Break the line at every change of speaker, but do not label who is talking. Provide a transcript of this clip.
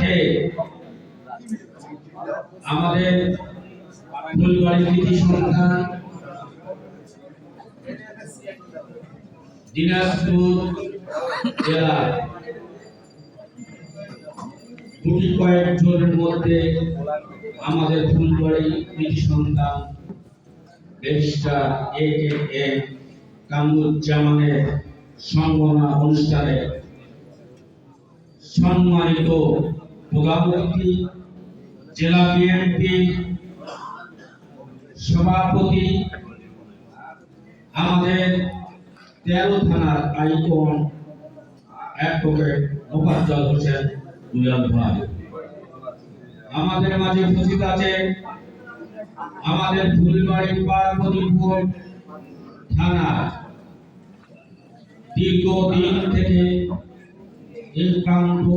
আজকে আমাদের ফুলবাড়ি কৃতি সন্তান দিনাজপুর জেলার গুটি কয়েকজনের মধ্যে আমাদের ফুলবাড়ি কৃতি সন্তান ব্যারিস্টার AKM কামরুজ্জামানের সম্মাননা অনুষ্ঠানে সম্মানিত প্রধান অতিথি জেলা বিএনপি সভাপতি আমাদের 13 থানার আইকন অ্যাডভোকেট মোফাজ্জল হোসেন দুলাল ভাই, আমাদের মাঝে উপস্থিত আছে আমাদের ফুলবাড়ি পার্বতীপুর থানা দীর্ঘদিন থেকে এই প্রান্ত